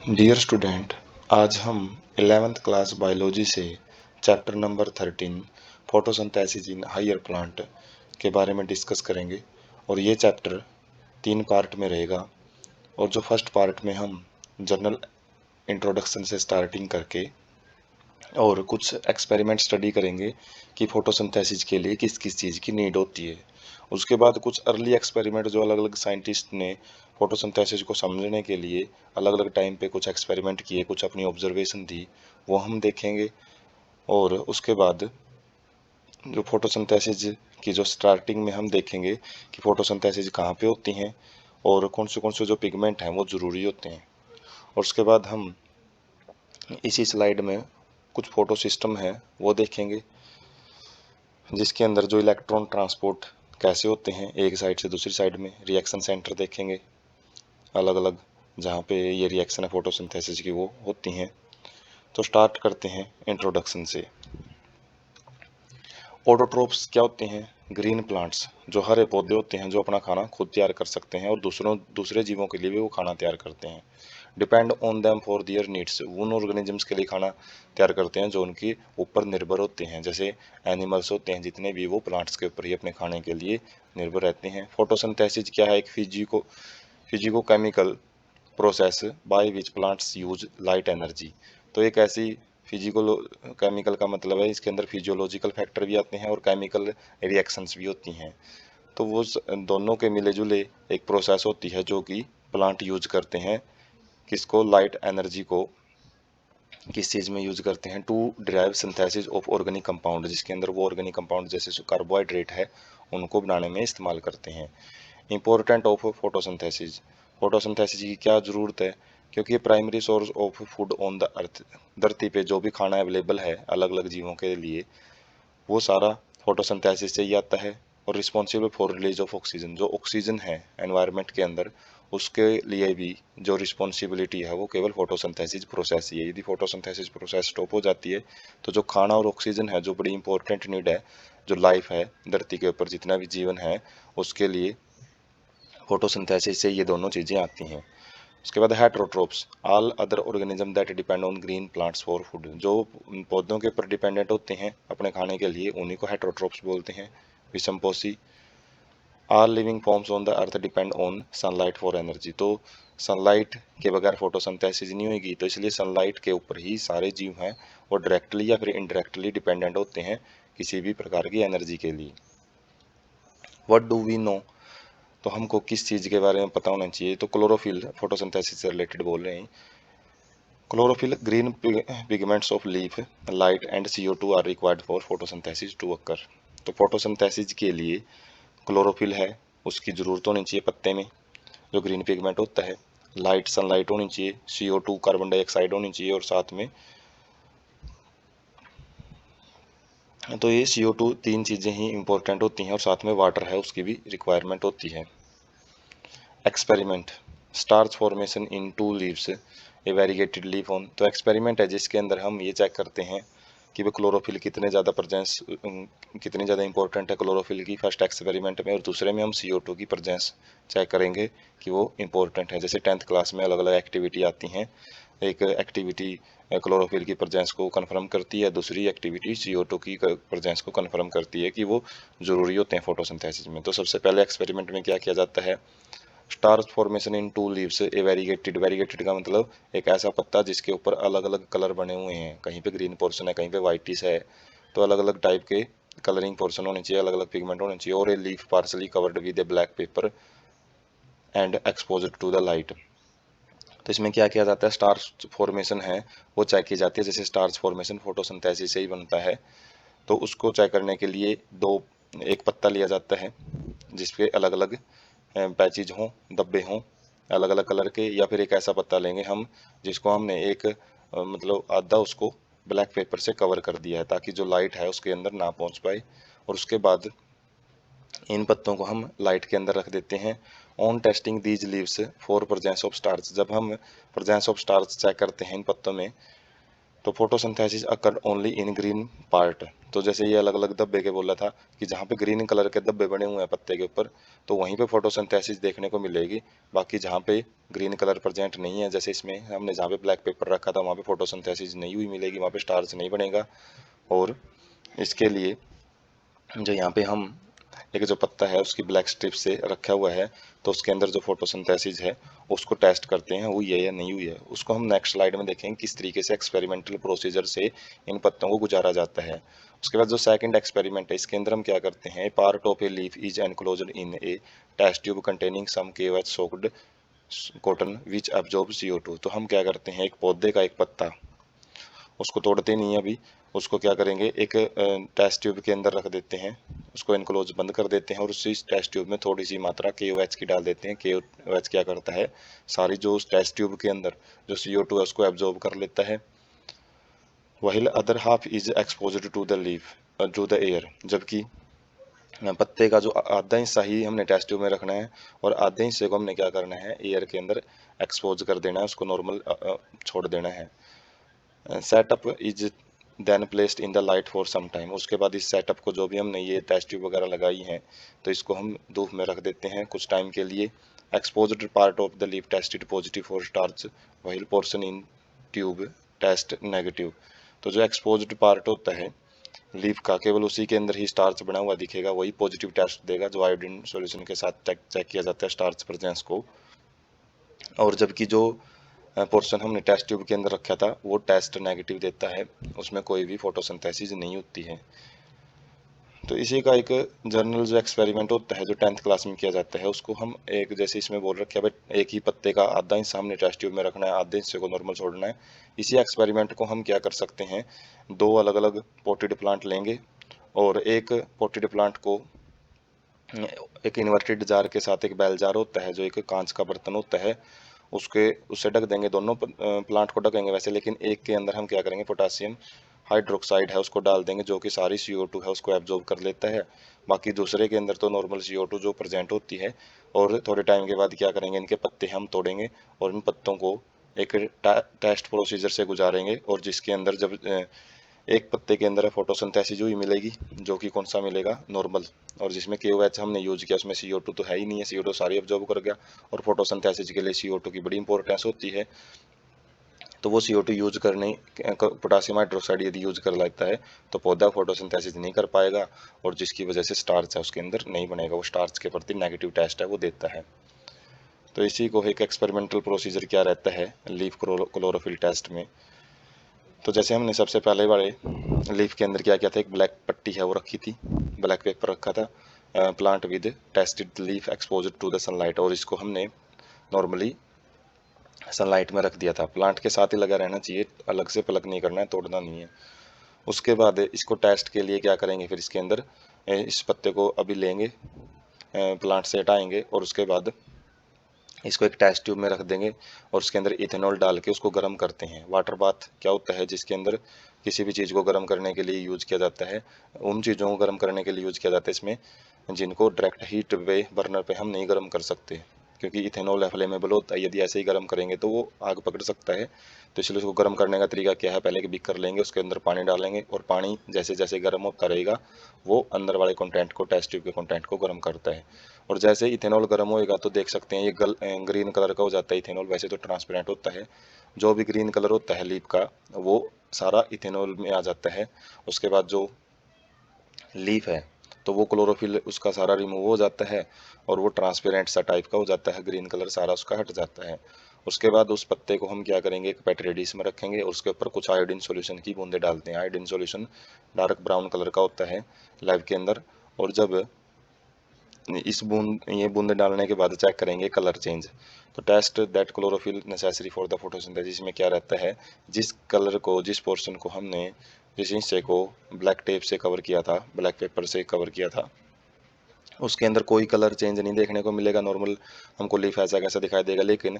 Dear student, आज हम 11th class biology से chapter number 13 photosynthesis in higher plant के बारे में डिस्कस करेंगे। और ये चैप्टर 3 पार्ट में रहेगा। और जो फर्स्ट पार्ट में हम जनरल इंट्रोडक्शन से स्टार्टिंग करके और कुछ एक्सपेरिमेंट स्टडी करेंगे कि फोटोसिंथेसिस के लिए किस किस चीज़ की नीड होती है। उसके बाद कुछ अर्ली एक्सपेरिमेंट जो अलग अलग साइंटिस्ट ने फोटोसिंथेसिस को समझने के लिए अलग अलग टाइम पे कुछ एक्सपेरिमेंट किए, कुछ अपनी ऑब्जर्वेशन दी, वो हम देखेंगे। और उसके बाद जो फोटोसिंथेसिस की जो स्टार्टिंग में हम देखेंगे कि फोटोसिंथेसिस कहाँ पे होती हैं और कौन से जो पिगमेंट हैं वो ज़रूरी होते हैं। और उसके बाद हम इसी स्लाइड में कुछ फोटो सिस्टम है वो देखेंगे, जिसके अंदर जो इलेक्ट्रॉन ट्रांसपोर्ट कैसे होते हैं एक साइड से दूसरी साइड में। रिएक्शन सेंटर देखेंगे अलग अलग, जहाँ पे ये रिएक्शन है फोटोसिंथेसिस की वो होती हैं। तो स्टार्ट करते हैं इंट्रोडक्शन से। ऑटोट्रोप्स क्या होते हैं? ग्रीन प्लांट्स, जो हरे पौधे होते हैं जो अपना खाना खुद तैयार कर सकते हैं और दूसरे जीवों के लिए भी वो खाना तैयार करते हैं। Depend on them for their needs, उन ऑर्गेनिजम्स के लिए खाना तैयार करते हैं जो उनके ऊपर निर्भर होते हैं। जैसे एनिमल्स होते हैं जितने भी, वो प्लांट्स के ऊपर ही अपने खाने के लिए निर्भर रहते हैं। फोटोसिंथेसिस क्या है? एक physico chemical process by which plants use light energy. तो एक ऐसी फिजिकल केमिकल का मतलब है इसके अंदर फिजियोलॉजिकल फैक्टर भी आते हैं और केमिकल रिएक्शंस भी होती हैं। तो वो दोनों के मिले जुले एक प्रोसेस होती है जो कि प्लांट यूज करते हैं। किसको? लाइट एनर्जी को किस चीज़ में यूज करते हैं? To drive synthesis of organic compound, जिसके अंदर वो ऑर्गेनिक कंपाउंड जैसे जो कार्बोहाइड्रेट है उनको बनाने में इस्तेमाल करते हैं। इंपॉर्टेंट ऑफ फोटोसिंथेसिस, फोटोसिंथेसिस की क्या ज़रूरत है? क्योंकि ये primary source of food on the अर्थ, धरती पे जो भी खाना अवेलेबल है अलग अलग जीवों के लिए वो सारा फोटोसिंथेसिस से ही आता है। और responsible for release of oxygen, जो ऑक्सीजन है एनवायरनमेंट के अंदर उसके लिए भी जो रिस्पॉन्सिबिलिटी है वो केवल फोटोसिंथेसिस प्रोसेस ही है। यदि फोटोसिंथेसिस प्रोसेस स्टॉप हो जाती है तो जो खाना और ऑक्सीजन है, जो बड़ी इंपॉर्टेंट नीड है, जो लाइफ है धरती के ऊपर जितना भी जीवन है उसके लिए फोटोसिंथेसिस से ये दोनों चीज़ें आती हैं। उसके बाद heterotrophs, all other organism that depend on green plants for food, जो पौधों के ऊपर डिपेंडेंट होते हैं अपने खाने के लिए उन्हीं को हेटेरोट्रोप्स बोलते हैं। विषमपोषी, all living forms on the earth depend on sunlight for energy, तो सनलाइट के बगैर फोटोसिंथेसिस नहीं होगी, तो इसलिए सनलाइट के ऊपर ही सारे जीव हैं वो डायरेक्टली या फिर इनडायरेक्टली डिपेंडेंट होते हैं किसी भी प्रकार की एनर्जी के लिए। व्हाट डू वी नो, तो हमको किस चीज़ के बारे में पता होना चाहिए? तो क्लोरोफिल फोटोसिंथेसिस से रिलेटेड बोल रहे हैं। Chlorophyll, green pigments of leaf, light and CO2 are required for photosynthesis to occur. तो फोटोसिंथेसिस के लिए क्लोरोफिल है उसकी ज़रूरत होनी चाहिए पत्ते में, जो ग्रीन पिगमेंट होता है। लाइट, सनलाइट होनी चाहिए। CO2 कार्बन डाइऑक्साइड होनी चाहिए और साथ में, तो ये CO2 तीन चीज़ें ही इंपॉर्टेंट होती हैं और साथ में वाटर है उसकी भी रिक्वायरमेंट होती है। Experiment, starch formation in two leaves, a variegated leaf on. तो एक्सपेरिमेंट है जिसके अंदर हम ये चेक करते हैं कि वो क्लोरोफिल कितने ज़्यादा प्रेजेंस, कितनी ज़्यादा इंपॉर्टेंट है क्लोरोफिल की फर्स्ट एक्सपेरिमेंट में, और दूसरे में हम CO2 की प्रेजेंस चेक करेंगे कि वो इंपॉर्टेंट है। जैसे 10th क्लास में अलग अलग एक्टिविटी आती हैं, एक एक्टिविटी क्लोरोफिल की प्रेजेंस को कंफर्म करती है, दूसरी एक्टिविटी CO2 की प्रेजेंस को कंफर्म करती है कि वो ज़रूरी होते हैं फोटोसिंथेसिस में। तो सबसे पहले एक्सपेरिमेंट में क्या किया जाता है? Starch formation in two leaves, a variegated, variegated का मतलब एक ऐसा पत्ता जिसके ऊपर अलग अलग कलर बने हुए हैं, कहीं पे ग्रीन पोर्शन है, कहीं पे वाइटिश है, तो अलग अलग टाइप के कलरिंग पोर्शन होने चाहिए, अलग अलग पिगमेंट होने चाहिए। और a leaf partially covered with a black paper and exposed to the light. तो इसमें क्या किया जाता है? स्टार्च फॉर्मेशन है वो चेक की जाती है। जैसे स्टार्च फॉर्मेशन फोटोसिंथेसिस से ही बनता है, तो उसको चेक करने के लिए एक पत्ता लिया जाता है जिसपे अलग अलग पैचेज हों, धब्बे हों अलग अलग कलर के, या फिर एक ऐसा पत्ता लेंगे हम जिसको हमने एक मतलब आधा उसको ब्लैक पेपर से कवर कर दिया है ताकि जो लाइट है उसके अंदर ना पहुंच पाए। और उसके बाद इन पत्तों को हम लाइट के अंदर रख देते हैं। On testing these leaves for presence of starch, जब हम प्रेजेंस ऑफ स्टार्च चेक करते हैं इन पत्तों में, तो photosynthesis occurred only in green part. तो जैसे ये अलग अलग धब्बे के बोला था कि जहाँ पे ग्रीन कलर के धब्बे बने हुए हैं पत्ते के ऊपर, तो वहीं पे फोटोसिंथेसिस देखने को मिलेगी। बाकी जहाँ पे ग्रीन कलर प्रेजेंट नहीं है, जैसे इसमें हमने जहाँ पे ब्लैक पेपर रखा था वहाँ पे फोटोसिंथेसिस नहीं हुई मिलेगी, वहाँ पे स्टार्च नहीं बनेगा। और इसके लिए जो यहाँ पे हम एक जो पत्ता है उसकी ब्लैक स्ट्रिप से रखा हुआ है, तो उसके अंदर जो फोटोसिंथेसिस है उसको टेस्ट करते हैं हुई है या नहीं हुई है। उसको हम नेक्स्ट स्लाइड में देखेंगे किस तरीके से एक्सपेरिमेंटल प्रोसीजर से इन पत्तों को गुजारा जाता है। उसके बाद जो सेकंड एक्सपेरिमेंट है इसके अंदर हम क्या करते हैं, part of a leaf is enclosed in a test tube containing some KOH soaked cotton which absorb CO2। तो हम क्या करते हैं, एक पौधे का एक पत्ता, उसको तोड़ते नहीं है अभी, उसको क्या करेंगे एक टेस्ट ट्यूब के अंदर रख देते हैं, उसको इनक्लोज बंद कर देते हैं और उसी टेस्ट ट्यूब में थोड़ी सी मात्रा KOH की डाल देते हैं। KOH क्या करता है, सारी जो उस टेस्ट ट्यूब के अंदर जो CO2 है उसको एब्जॉर्ब कर लेता है। While other half is exposed to the leaf to the air. जबकि पत्ते का जो आधा हिस्सा ही हमने टेस्ट ट्यूब में रखना है और आधे हिस्से को हमने क्या करना है, एयर के अंदर एक्सपोज कर देना है, उसको नॉर्मल छोड़ देना है। Setup is then placed in the light for some time. उसके बाद इस सेटअप को, जो भी हमने ये टेस्ट ट्यूब वगैरह लगाई हैं, तो इसको हम धूप में रख देते हैं कुछ टाइम के लिए। Exposed part of the leaf tested positive for starch while portion in tube test negative. तो जो एक्सपोज्ड पार्ट होता है लीफ का, केवल उसी के अंदर ही स्टार्च बना हुआ दिखेगा, वही पॉजिटिव टेस्ट देगा जो आयोडीन सॉल्यूशन के साथ चेक किया जाता है स्टार्च प्रेजेंस को। और जबकि जो पोर्शन हमने टेस्ट ट्यूब के अंदर रखा था वो टेस्ट नेगेटिव देता है, उसमें कोई भी फोटोसिंथेसिस नहीं होती है। तो इसी का एक जर्नल जो एक्सपेरिमेंट होता है जो 10th क्लास में किया जाता है, उसको हम एक, जैसे इसमें बोल रखे है भाई एक ही पत्ते का आधा हिस्सा हमने टेस्ट ट्यूब में रखना है, आधे हिस्से को नॉर्मल छोड़ना है। इसी एक्सपेरिमेंट को हम क्या कर सकते हैं, दो अलग अलग पोटेड प्लांट लेंगे और एक पोटेड प्लांट को एक इन्वर्टेड जार के साथ, एक बेल जार होता है जो एक कांच का बर्तन होता है, उससे ढक देंगे, दोनों प्लांट को ढकेंगे वैसे, लेकिन एक के अंदर हम क्या करेंगे, पोटासियम हाइड्रोक्साइड है उसको डाल देंगे जो कि सारी CO2 है उसको एब्जॉर्ब कर लेता है। बाकी दूसरे के अंदर तो नॉर्मल CO2 जो प्रेजेंट होती है। और थोड़े टाइम के बाद क्या करेंगे, इनके पत्ते हम तोड़ेंगे और इन पत्तों को एक टेस्ट प्रोसीजर से गुजारेंगे, और जिसके अंदर जब एक पत्ते के अंदर फोटोसिंथेसिस हुई मिलेगी, जो कि कौन सा मिलेगा, नॉर्मल। और जिसमें KOH हमने यूज किया उसमें CO2 तो है ही नहीं है, CO2 सारी एब्जॉर्ब कर गया। और फोटोसिंथेसिस के लिए CO2 की बड़ी इंपॉर्टेंस होती है, तो वो CO2 यूज करने, पोटासियम हाइड्रोक्साइड यदि यूज कर लेता है तो पौधा फोटोसिंथेसिस नहीं कर पाएगा, और जिसकी वजह से स्टार्च है उसके अंदर नहीं बनेगा, वो स्टार्च के प्रति नेगेटिव टेस्ट है वो देता है। तो इसी को एक एक्सपेरिमेंटल प्रोसीजर क्या रहता है लीफ क्लोरोफिल टेस्ट में। तो जैसे हमने सबसे पहले वाले लीफ के अंदर क्या किया था, एक ब्लैक पट्टी है वो रखी थी, ब्लैक पेपर रखा था, plant with tested leaf exposed to the sunlight, और इसको हमने नॉर्मली सनलाइट में रख दिया था। प्लांट के साथ ही लगा रहना चाहिए, अलग से प्लग नहीं करना है, तोड़ना नहीं है। उसके बाद इसको टेस्ट के लिए क्या करेंगे, फिर इसके अंदर इस पत्ते को अभी लेंगे, प्लांट से हटाएंगे और उसके बाद इसको एक टेस्ट ट्यूब में रख देंगे और उसके अंदर इथेनॉल डाल के उसको गर्म करते हैं। वाटर बाथ क्या होता है, जिसके अंदर किसी भी चीज़ को गर्म करने के लिए यूज किया जाता है, उन चीज़ों को गर्म करने के लिए यूज किया जाता है इसमें जिनको डायरेक्ट हीट पे बर्नर पे हम नहीं गर्म कर सकते, क्योंकि इथेनॉल है फ्लेमेबल होता है, यदि ऐसे ही गर्म करेंगे तो वो आग पकड़ सकता है। तो इसलिए उसको गर्म करने का तरीका क्या है, पहले एक बीकर लेंगे, उसके अंदर पानी डालेंगे और पानी जैसे जैसे गर्म होता रहेगा वो अंदर वाले कंटेंट को, टेस्ट ट्यूब के कंटेंट को गर्म करता है। और जैसे ही इथेनॉल गर्म होएगा तो देख सकते हैं ये ग्रीन कलर का हो जाता है इथेनॉल, वैसे तो ट्रांसपेरेंट होता है, जो भी ग्रीन कलर होता है लीफ का वो सारा इथेनॉल में आ जाता है। उसके बाद जो लीफ है तो वो क्लोरोफिल उसका सारा रिमूव हो जाता है और वो ट्रांसपेरेंट सा टाइप का हो जाता है, ग्रीन कलर सारा उसका हट जाता है। उसके बाद उस पत्ते को हम क्या करेंगे, एक पेट्री डिश में रखेंगे और उसके ऊपर कुछ आयोडीन सॉल्यूशन की बूंदे डालते हैं। Iodine solution dark brown colour का होता है लैब के अंदर, और जब ये बूंदे डालने के बाद चेक करेंगे कलर चेंज। तो test that chlorophyll necessary for the photosynthesis में क्या रहता है, जिस कलर को, जिस पोर्शन को हमने, जिस हिस्से को ब्लैक टेप से कवर किया था, ब्लैक पेपर से कवर किया था, उसके अंदर कोई कलर चेंज नहीं देखने को मिलेगा। नॉर्मल हमको लीफ ऐसा कैसा दिखाई देगा, लेकिन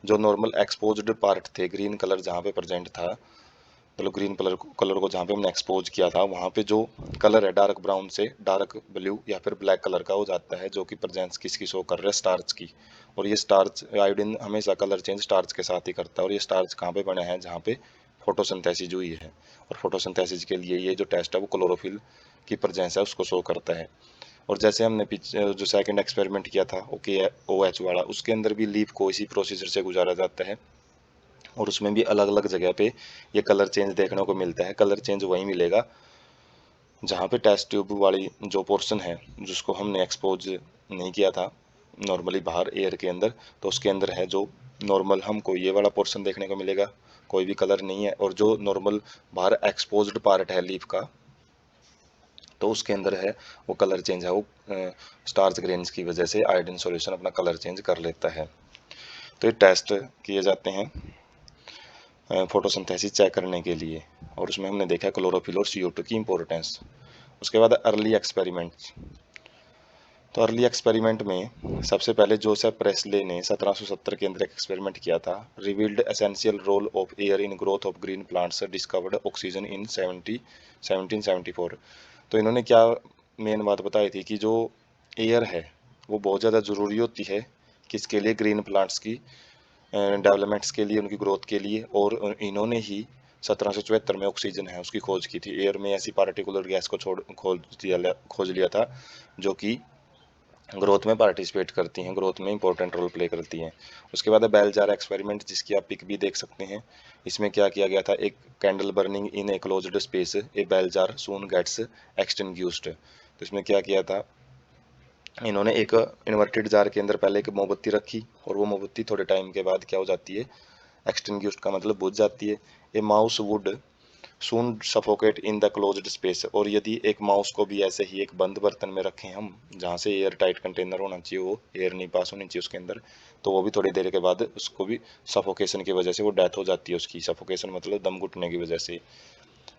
जो नॉर्मल एक्सपोज्ड पार्ट थे, ग्रीन कलर जहाँ पे प्रेजेंट था, मतलब ग्रीन कलर को जहाँ पे हमने एक्सपोज किया था वहाँ पे जो कलर है डार्क ब्राउन से डार्क ब्लू या फिर ब्लैक कलर का हो जाता है, जो कि प्रेजेंस किसकी शो कर रहा है, स्टार्च की। और ये स्टार्च, आयोडीन हमेशा कलर चेंज स्टार्च के साथ ही करता है, और ये स्टार्च कहाँ पे बना है, जहाँ पे फोटोसिंथेसिस हुई है। और फोटोसिंथेसिस के लिए ये जो टेस्ट है वो क्लोरोफिल की प्रेजेंस है उसको शो करता है। और जैसे हमने पीछे जो सेकंड एक्सपेरिमेंट किया था OH वाला, उसके अंदर भी लीफ को इसी प्रोसीजर से गुजारा जाता है और उसमें भी अलग अलग जगह पे ये कलर चेंज देखने को मिलता है। कलर चेंज वहीं मिलेगा जहाँ पे टेस्ट ट्यूब वाली जो पोर्शन है जिसको हमने एक्सपोज नहीं किया था नॉर्मली बाहर एयर के अंदर, तो उसके अंदर है जो नॉर्मल हमको ये वाला पोर्शन देखने को मिलेगा, कोई भी कलर नहीं है। और जो नॉर्मल बाहर एक्सपोज्ड पार्ट है लीफ का, तो उसके अंदर है वो कलर चेंज है, वो स्टार्च ग्रेन्स की वजह से आयोडीन सॉल्यूशन अपना कलर चेंज कर लेता है। तो ये टेस्ट किए जाते हैं फोटोसिंथेसिस चेक करने के लिए, और उसमें हमने देखा क्लोरोफिल और CO2 की इंपॉर्टेंस। उसके बाद अर्ली एक्सपेरिमेंट। तो अर्ली एक्सपेरिमेंट में सबसे पहले जोसेफ प्रेस्ले ने 1770 के अंदर एक एक्सपेरिमेंट किया था। Revealed essential role of air in growth of green plants, discovered oxygen in 1774। तो इन्होंने क्या मेन बात बताई थी कि जो एयर है वो बहुत ज़्यादा ज़रूरी होती है किसके लिए, ग्रीन प्लांट्स की डेवलपमेंट्स के लिए, उनकी ग्रोथ के लिए। और इन्होंने ही 1774 में ऑक्सीजन है उसकी खोज की थी। एयर में ऐसी पार्टिकुलर गैस को खोज लिया था जो कि ग्रोथ में पार्टिसिपेट करती हैं, ग्रोथ में इंपॉर्टेंट रोल प्ले करती हैं। उसके बाद है बेल जार एक्सपेरिमेंट, जिसकी आप पिक भी देख सकते हैं। इसमें क्या किया गया था, एक candle burning in a closed space, a bell jar soon gets extinguished. तो इसमें क्या किया था, इन्होंने एक इन्वर्टेड जार के अंदर पहले एक मोमबत्ती रखी और वो मोमबत्ती थोड़े टाइम के बाद क्या हो जाती है, एक्सटिंग्विश्ड का मतलब बुझ जाती है। ए mouse would soon suffocate in the closed space. और यदि एक माउस को भी ऐसे ही एक बंद बर्तन में रखें हम, जहाँ से एयर टाइट कंटेनर होना चाहिए, वो एयर नहीं पास होनी चाहिए उसके अंदर, तो वो भी थोड़ी देर के बाद उसको भी सफोकेशन की वजह से वो डेथ हो जाती है उसकी। सफोकेशन मतलब दम घुटने की वजह से।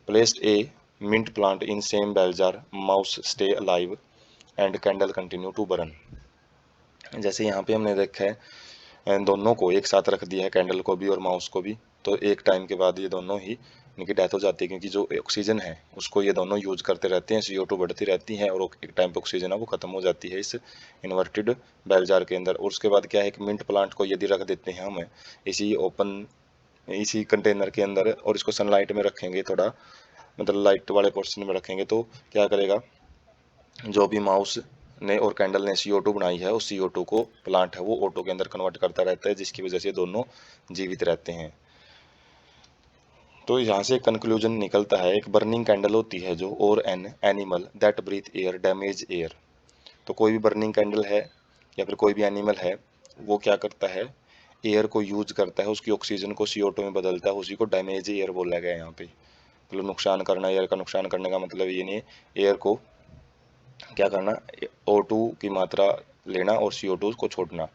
Placed a mint plant in same bell jar, mouse stay alive and candle continue to burn. जैसे यहाँ पे हमने देखा है दोनों को एक साथ रख दिया है, कैंडल को भी और माउस को भी, तो एक टाइम के बाद ये दोनों ही इनकी डेथ हो जाती है, क्योंकि जो ऑक्सीजन है उसको ये दोनों यूज करते रहते हैं, CO2 बढ़ती रहती है और एक टाइम पे ऑक्सीजन है वो खत्म हो जाती है इस इन्वर्टेड बेल जार के अंदर। और उसके बाद क्या है, एक मिंट प्लांट को यदि रख देते हैं हम इसी कंटेनर के अंदर और इसको सनलाइट में रखेंगे, थोड़ा मतलब लाइट वाले पोर्शन में रखेंगे, तो क्या करेगा, जो भी माउस ने और कैंडल ने CO2 बनाई है उस CO2 को प्लांट है वो ऑटो के अंदर कन्वर्ट करता रहता है, जिसकी वजह से दोनों जीवित रहते हैं। तो यहाँ से कंक्लूजन निकलता है, एक बर्निंग कैंडल होती है जो, और an animal that breathe air damage air. तो कोई भी बर्निंग कैंडल है या फिर कोई भी एनिमल है, वो क्या करता है, एयर को यूज करता है, उसकी ऑक्सीजन को CO2 में बदलता है, उसी को डैमेज एयर बोला गया है यहाँ पे। मतलब नुकसान करना, एयर का नुकसान करने का मतलब ये नहीं है, एयर को क्या करना, O2 की मात्रा लेना और CO2 को छोड़ना।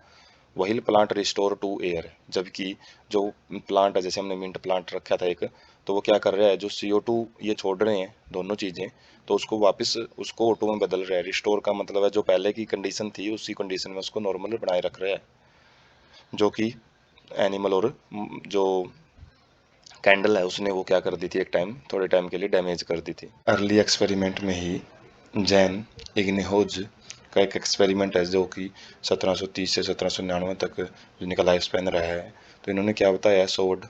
वही प्लांट रिस्टोर टू एयर। जबकि जो प्लांट है, जैसे हमने मिंट प्लांट रखा था एक, तो वो क्या कर रहा है, जो CO2 ये छोड़ रहे हैं दोनों चीज़ें, तो उसको वापस उसको O2 में बदल रहा है। रिस्टोर का मतलब है जो पहले की कंडीशन थी उसी कंडीशन में उसको नॉर्मल बनाए रख रहा है, जो कि एनिमल और जो कैंडल है उसने वो क्या कर दी थी, एक टाइम थोड़े टाइम के लिए डैमेज कर दी थी। अर्ली एक्सपेरिमेंट में ही जैन इग्निहोज का एक एक्सपेरिमेंट है जो कि 1730 से 1799 तक जिनका लाइफ स्पैन रहा है। तो इन्होंने क्या बताया, सोड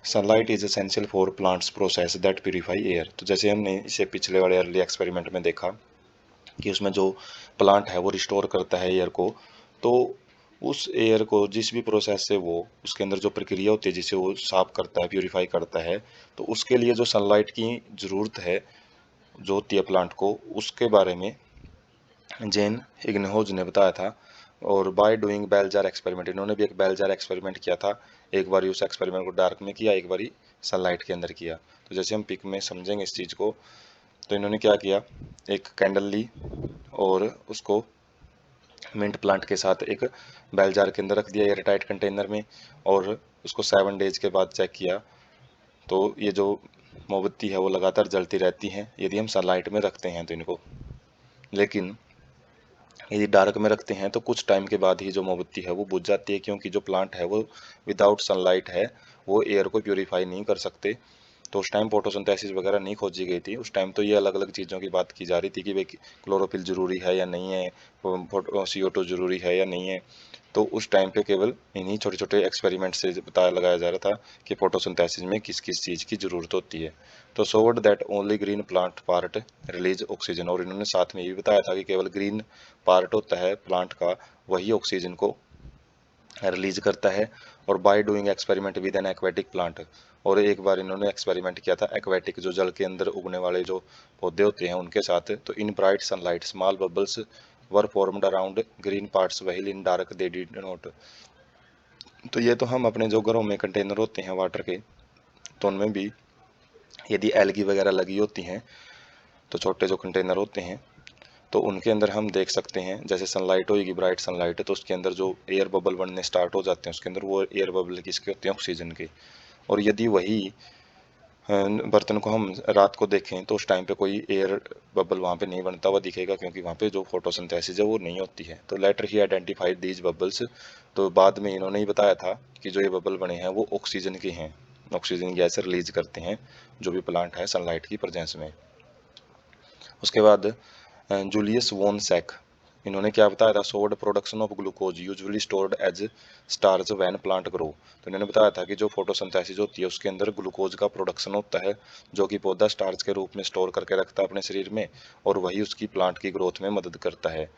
sunlight is essential for plants process that purify air. तो जैसे हमने इसे पिछले वाले अर्ली एक्सपेरिमेंट में देखा कि उसमें जो प्लांट है वो रिस्टोर करता है एयर को, तो उस एयर को जिस भी प्रोसेस से वो उसके अंदर जो प्रक्रिया होती है जिसे वो साफ करता है, प्यूरिफाई करता है, तो उसके लिए जो सनलाइट की ज़रूरत है जो होती है प्लांट को, उसके बारे में जेन इग्निहोज ने बताया था। और by doing bell jar experiment, इन्होंने भी एक बेल जार एक्सपेरिमेंट किया था। एक बार उस एक्सपेरिमेंट को डार्क में किया, एक बार सनलाइट के अंदर किया। तो जैसे हम पिक में समझेंगे इस चीज़ को, तो इन्होंने क्या किया, एक कैंडल ली और उसको मिंट प्लांट के साथ एक बेल जार के अंदर रख दिया एयर टाइट कंटेनर में, और उसको 7 डेज के बाद चेक किया, तो ये जो मोमबत्ती है वो लगातार जलती रहती हैं यदि हम सनलाइट में रखते हैं तो इनको। लेकिन यदि डार्क में रखते हैं तो कुछ टाइम के बाद ही जो मोमबत्ती है वो बुझ जाती है, क्योंकि जो प्लांट है वो विदाउट सनलाइट है, वो एयर को प्यूरिफाई नहीं कर सकते। तो उस टाइम फोटोसिंथेसिस वगैरह नहीं खोजी गई थी। उस टाइम तो ये अलग अलग चीज़ों की बात की जा रही थी कि भाई क्लोरोफिल ज़रूरी है या नहीं है, CO2 ज़रूरी है या नहीं है। तो उस टाइम पे केवल इन्हीं छोटे छोटे एक्सपेरिमेंट से पता लगाया जा रहा था कि फोटोसिंथेसिस में किस किस चीज़ की ज़रूरत होती है। तो showed that only green plant part release oxygen, और इन्होंने साथ में ये भी बताया था कि केवल ग्रीन पार्ट होता है प्लांट का, वही ऑक्सीजन को रिलीज करता है। और by doing experiment with N aquatic plant, और एक बार इन्होंने एक्सपेरिमेंट किया था एक्वेटिक, जो जल के अंदर उगने वाले जो पौधे होते हैं उनके साथ। तो in bright sunlight small bubbles were formed around green parts while in dark they did not. तो ये तो हम अपने जो घरों में कंटेनर होते हैं वाटर के, तो उनमें भी यदि एल्गी वगैरह लगी होती हैं, तो छोटे जो कंटेनर होते हैं तो उनके अंदर हम देख सकते हैं, जैसे सनलाइट होगी ब्राइट सनलाइट, तो उसके अंदर जो एयर बबल बनने स्टार्ट हो जाते हैं उसके अंदर, वो एयर बबल किसके होते हैं, ऑक्सीजन के। और यदि वही बर्तन को हम रात को देखें तो उस टाइम पे कोई एयर बबल वहाँ पे नहीं बनता हुआ दिखेगा, क्योंकि वहाँ पे जो फोटोसिंथेसिस है वो नहीं होती है। तो लेटर ही आइडेंटिफाइड दीज बबल्स, तो बाद में इन्होंने ही बताया था कि जो ये बबल बने हैं वो ऑक्सीजन के हैं, ऑक्सीजन गैस रिलीज करते हैं जो भी प्लांट है सनलाइट की प्रेजेंस में। उसके बाद जूलियस वॉन सैक, इन्होंने क्या बताया था, showed production of glucose usually stored as starch when plant grow. तो इन्होंने बताया था कि जो फोटोसिंथेसिस होती है उसके अंदर ग्लूकोज का प्रोडक्शन होता है, जो कि पौधा स्टार्च के रूप में स्टोर करके रखता है अपने शरीर में, और वही उसकी प्लांट की ग्रोथ में मदद करता है।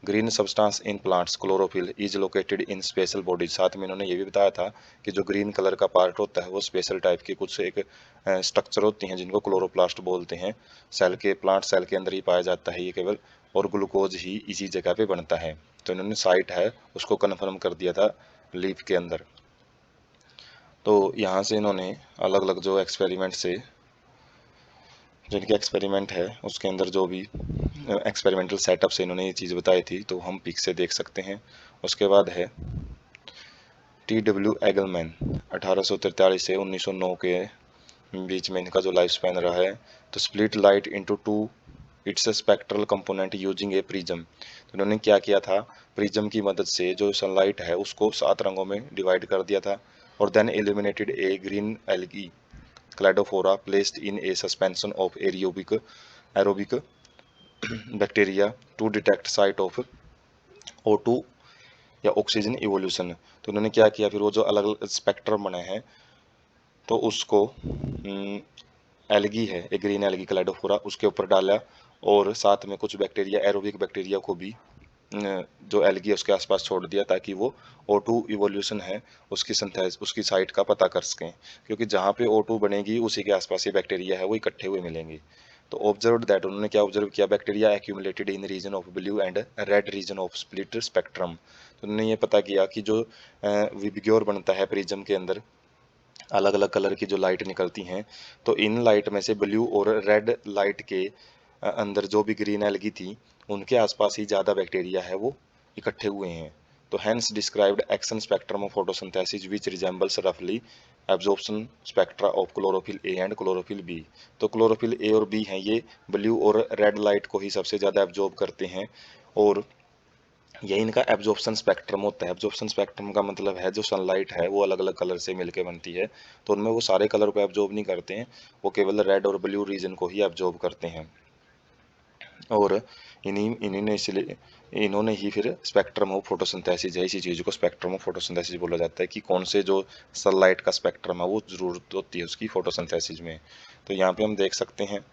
Green substance in plants chlorophyll is located in special bodies, साथ में इन्होंने ये भी बताया था कि जो ग्रीन कलर का पार्ट होता है वो स्पेशल टाइप की कुछ एक स्ट्रक्चर होती हैं जिनको क्लोरोप्लास्ट बोलते हैं, सेल के, प्लांट सेल के अंदर ही पाया जाता है ये केवल, और ग्लूकोज ही इसी जगह पे बनता है। तो इन्होंने साइट है उसको कन्फर्म कर दिया था लीफ के अंदर। तो यहाँ से इन्होंने अलग अलग जो एक्सपेरिमेंट से, जिनके एक्सपेरिमेंट है उसके अंदर जो भी एक्सपेरिमेंटल सेटअप से इन्होंने ये चीज़ बताई थी, तो हम पिक से देख सकते हैं। उसके बाद है TW एगलमैन, 1843 से 1909 के बीच में इनका जो लाइफ स्पैन रहा है। तो split light into two it's spectral component using A prism, तो इन्होंने क्या किया था, प्रिज्म की मदद से जो सनलाइट है उसको 7 रंगों में डिवाइड कर दिया था। और then eliminated a green algae Cladophora placed in a suspension of aerobic bacteria to detect site of O2 या ऑक्सीजन इवोल्यूशन। तो उन्होंने क्या किया, फिर वो जो अलग अलग स्पेक्ट्रम बने हैं तो उसको एल्गी है, एक ग्रीन एल्गी क्लैडोफोरा, उसके ऊपर डाला, और साथ में कुछ बैक्टीरिया, एरोबिक बैक्टीरिया को भी जो एल्गी है उसके आसपास छोड़ दिया, ताकि वो O2 इवोल्यूशन है उसकी सिंथेसिस, उसकी साइट का पता कर सकें, क्योंकि जहाँ पे O2 बनेगी उसी के आसपास ये बैक्टीरिया है वो इकट्ठे हुए मिलेंगे। तो ऑब्जर्व दैट, उन्होंने क्या ऑब्जर्व किया, bacteria accumulated in region of blue and red region of split spectrum. तो उन्होंने ये पता किया कि जो विबग्योर बनता है प्रिज्म के अंदर, अलग अलग कलर की जो लाइट निकलती हैं, तो इन लाइट में से ब्लू और रेड लाइट के अंदर जो भी ग्रीन एल्गी थी उनके आसपास ही ज़्यादा बैक्टीरिया है वो इकट्ठे हुए हैं। तो hence described action spectrum of photosynthesis which resembles रफली absorption spectra of chlorophyll a and chlorophyll b. तो क्लोरोफिल ए और बी हैं, ये ब्लू और रेड लाइट को ही सबसे ज़्यादा एब्जॉर्ब करते हैं, और यही इनका एब्जॉर्प्शन स्पेक्ट्रम होता है। एब्जॉर्प्शन स्पेक्ट्रम का मतलब है जो सनलाइट है वो अलग अलग कलर से मिलकर बनती है, तो उनमें वो सारे कलर को एब्जॉर्ब नहीं करते हैं, वो केवल रेड और ब्लू रीजन को ही एब्जॉर्ब करते हैं। और इन्हीं इन्हीं ने इसलिए इन्होंने ही फिर स्पेक्ट्रम ऑफ फोटोसिंथेसिस है, इसी चीज़ को स्पेक्ट्रम ऑफ फोटोसिंथेसिस बोला जाता है कि कौन से जो सनलाइट का स्पेक्ट्रम है वो ज़रूरत होती है उसकी फोटोसिंथेसिस में। तो यहाँ पे हम देख सकते हैं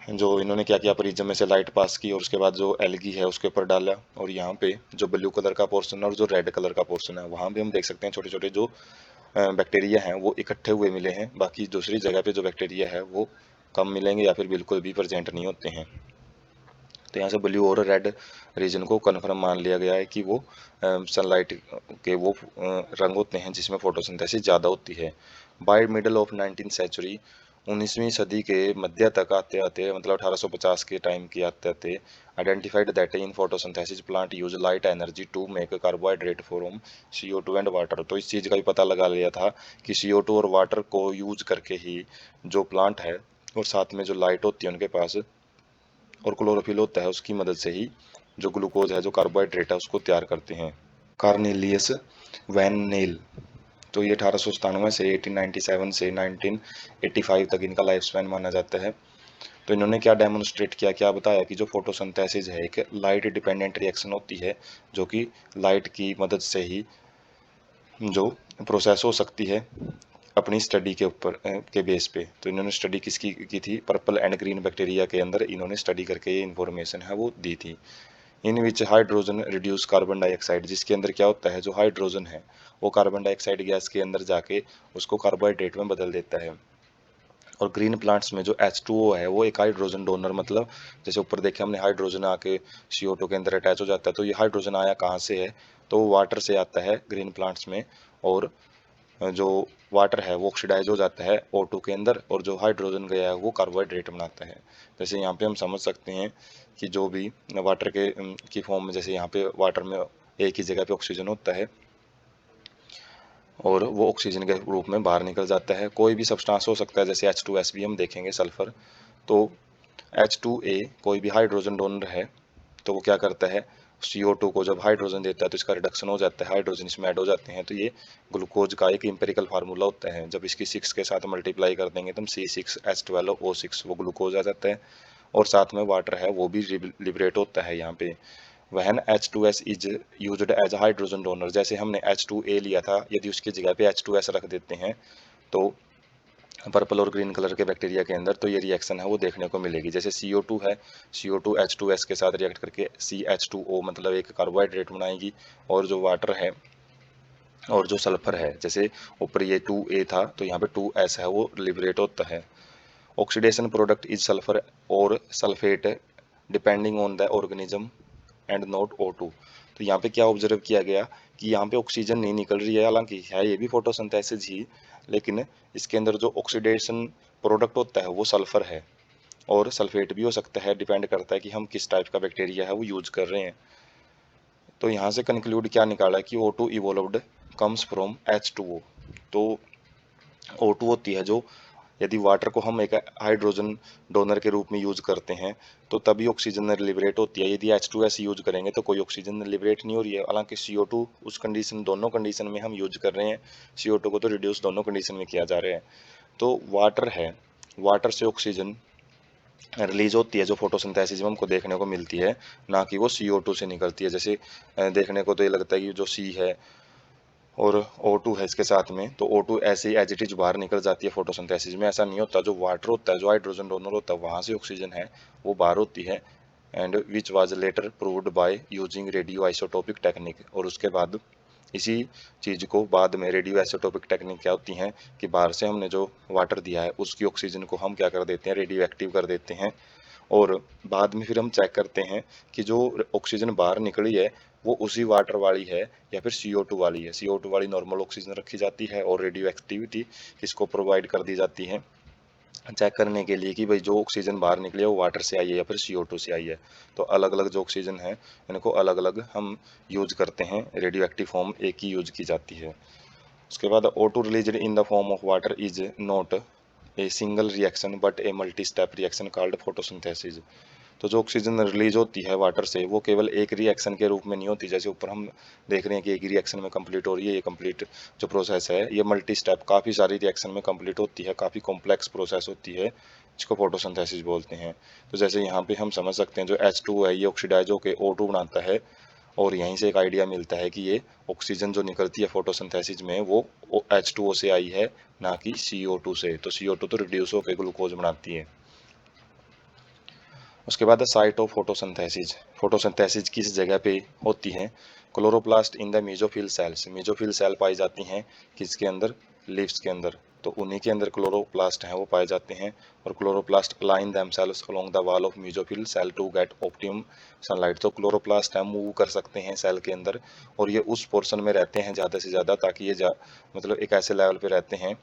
जो इन्होंने क्या किया, प्रिज्म में से लाइट पास की और उसके बाद जो एल्गी है उसके ऊपर डाला, और यहाँ पे जो ब्लू कलर का पोर्शन है और जो रेड कलर का पोर्शन है वहाँ भी हम देख सकते हैं छोटे छोटे जो बैक्टीरिया हैं वो इकट्ठे हुए मिले हैं, बाकी दूसरी जगह पे जो बैक्टीरिया है वो कम मिलेंगे या फिर बिल्कुल भी प्रेजेंट नहीं होते हैं। तो यहाँ से ब्लू और रेड रीजन को कन्फर्म मान लिया गया है कि वो सनलाइट के वो रंग होते हैं जिसमें फोटोसिंथेसिस ज़्यादा होती है। Bye middle of 19th century, 19वीं सदी के मध्य तक आते आते, मतलब 1850 के टाइम की आते आते, identified that in photosynthesis plant use light energy to make carbohydrate from CO2 and water. तो इस चीज़ का भी पता लगा लिया था कि CO2 और वाटर को यूज करके ही जो प्लांट है और साथ में जो लाइट होती है उनके पास और क्लोरोफिल होता है उसकी मदद से ही जो ग्लूकोज है, जो कार्बोहाइड्रेट है, उसको तैयार करते हैं। कार्नेलियस वैन नेल तो ये 1897 से 1897 से 1985 तक इनका लाइफ स्पैन माना जाता है। तो इन्होंने क्या डेमोन्स्ट्रेट किया, क्या बताया कि जो फोटोसिंथेसिस है एक लाइट डिपेंडेंट रिएक्शन होती है, जो कि लाइट की मदद से ही जो प्रोसेस हो सकती है अपनी स्टडी के ऊपर के बेस पे। तो इन्होंने स्टडी किसकी की थी, पर्पल एंड ग्रीन बैक्टीरिया के अंदर इन्होंने स्टडी करके ये इन्फॉर्मेशन है वो दी थी। इन विच हाइड्रोजन रिड्यूस कार्बन डाइऑक्साइड, जिसके अंदर क्या होता है, जो हाइड्रोजन है वो कार्बन डाइऑक्साइड गैस के अंदर जाके उसको कार्बोहाइड्रेट में बदल देता है। और ग्रीन प्लांट्स में जो H2O है वो एक हाइड्रोजन डोनर, मतलब जैसे ऊपर देखे हमने हाइड्रोजन आके CO2 के अंदर अटैच हो जाता है, तो ये हाइड्रोजन आया कहाँ से है, तो वो वाटर से आता है ग्रीन प्लांट्स में। और जो वाटर है वो ऑक्सीडाइज हो जाता है O2 के अंदर, और जो हाइड्रोजन गया है वो कार्बोहाइड्रेट बनाता है। जैसे यहाँ पे हम समझ सकते हैं कि जो भी वाटर के की फॉर्म में, जैसे यहाँ पे वाटर में एक ही जगह पे ऑक्सीजन होता है और वो ऑक्सीजन के रूप में बाहर निकल जाता है। कोई भी सब्सटेंस हो सकता है, जैसे H2S भी हम देखेंगे सल्फर। तो H2A कोई भी हाइड्रोजन डोनर है, तो वो क्या करता है, CO2 को जब हाइड्रोजन देता है तो इसका रिडक्शन हो जाता है, हाइड्रोजन इसमें ऐड हो जाते हैं, तो ये ग्लूकोज का एक एम्पिरिकल फार्मूला होता है। जब इसकी 6 के साथ मल्टीप्लाई कर देंगे तो हम C6H12O6 वो ग्लूकोज आ जाता है। और साथ में वाटर है वो भी लिबरेट होता है यहाँ पे। When H2S is used as hydrogen donor, जैसे हमने H2A लिया था, यदि उसकी जगह पे H2S रख देते हैं तो पर्पल और ग्रीन कलर के बैक्टीरिया के अंदर, तो ये रिएक्शन है वो देखने को मिलेगी। जैसे CO2 है, CO2 H2S के साथ रिएक्ट करके CH2O मतलब एक कार्बोहाइड्रेट बनाएगी। और जो वाटर है और जो सल्फर है, जैसे ऊपर ये 2A था तो यहाँ पे 2S है वो लिबरेट होता है। ऑक्सीडेशन प्रोडक्ट इज सल्फर और sulphate depending on the organism and not O2। तो यहाँ पे क्या ऑब्जर्व किया गया कि यहाँ पे ऑक्सीजन नहीं निकल रही है, हालांकि है ये भी फोटोसिंथेसिस ही, लेकिन इसके अंदर जो ऑक्सीडेशन प्रोडक्ट होता है वो सल्फर है और सल्फेट भी हो सकता है, डिपेंड करता है कि हम किस टाइप का बैक्टीरिया है वो यूज कर रहे हैं। तो यहाँ से कंक्लूड क्या निकाला कि O2 इवोल्व्ड कम्स फ्रॉम H2O। तो O2 होती है जो, यदि वाटर को हम एक हाइड्रोजन डोनर के रूप में यूज करते हैं तो तभी ऑक्सीजन लिबरेट होती है। यदि H2S यूज करेंगे तो कोई ऑक्सीजन लिबरेट नहीं हो रही है, हालांकि CO2 उस कंडीशन, दोनों कंडीशन में हम यूज कर रहे हैं। CO2 को तो रिड्यूस दोनों कंडीशन में किया जा रहा है। तो वाटर है, वाटर से ऑक्सीजन रिलीज होती है जो फोटोसिंथेसिस में हमको देखने को मिलती है, ना कि वो CO2 से निकलती है। जैसे देखने को तो ये लगता है कि जो C है और O2 है इसके साथ में, तो O2 ऐसे ही एज इट इज बाहर निकल जाती है फोटोसिंथेसिस में। ऐसा नहीं होता, जो वाटर होता है, जो हाइड्रोजन डोनर होता है, वहां से ऑक्सीजन है वो बाहर होती है। And which was later proved by using radio isotopic technique. और उसके बाद इसी चीज को बाद में रेडियो आइसोटोपिक टेक्निक क्या होती है कि बाहर से हमने जो वाटर दिया है उसकी ऑक्सीजन को हम क्या कर देते हैं, रेडियो एक्टिव कर देते हैं। और बाद में फिर हम चेक करते हैं कि जो ऑक्सीजन बाहर निकली है वो उसी वाटर वाली है या फिर CO2 वाली है। CO2 वाली नॉर्मल ऑक्सीजन रखी जाती है और रेडियो एक्टिविटी किसको प्रोवाइड कर दी जाती है, चेक करने के लिए कि भाई जो ऑक्सीजन बाहर निकली है वो वाटर से आई है या फिर CO2 से आई है। तो अलग अलग जो ऑक्सीजन है इनको अलग अलग हम यूज करते हैं, रेडियो एक्टिव फॉर्म एक ही यूज की जाती है। उसके बाद O2 released in the form of water is not a single reaction but a multi step reaction called photosynthesis. तो जो ऑक्सीजन रिलीज होती है वाटर से वो केवल एक रिएक्शन के रूप में नहीं होती, जैसे ऊपर हम देख रहे हैं कि एक रिएक्शन में कंप्लीट हो रही है, ये कंप्लीट जो प्रोसेस है ये मल्टी स्टेप काफ़ी सारी रिएक्शन में कंप्लीट होती है, काफ़ी कॉम्प्लेक्स प्रोसेस होती है, जिसको फोटोसिंथेसिस बोलते हैं। तो जैसे यहाँ पे हम समझ सकते हैं जो H2 है ये ऑक्सीडाइज होकर O2 बनाता है, और यहीं से एक आइडिया मिलता है कि ये ऑक्सीजन जो निकलती है फोटोसिंथेसिस में वो H2O से आई है, ना कि CO2 से। तो CO2 तो रिड्यूस होकर ग्लूकोज बनाती है। उसके बाद साइट ऑफ फोटोसिंथेसिस, फोटोसिंथेसिस किस जगह पे होती है, chloroplast in the mesophyll cells, mesophyll cell पाई जाती हैं किसके अंदर, लीव्स के अंदर। तो उन्हीं के अंदर क्लोरोप्लास्ट हैं वो पाए जाते हैं। और chloroplast align themselves along the wall of mesophyll cell to get optimum sunlight. तो क्लोरोप्लास्ट है मूव कर सकते हैं सेल के अंदर, और ये उस पोर्शन में रहते हैं ज़्यादा से ज़्यादा, ताकि ये मतलब एक ऐसे लेवल पे रहते हैं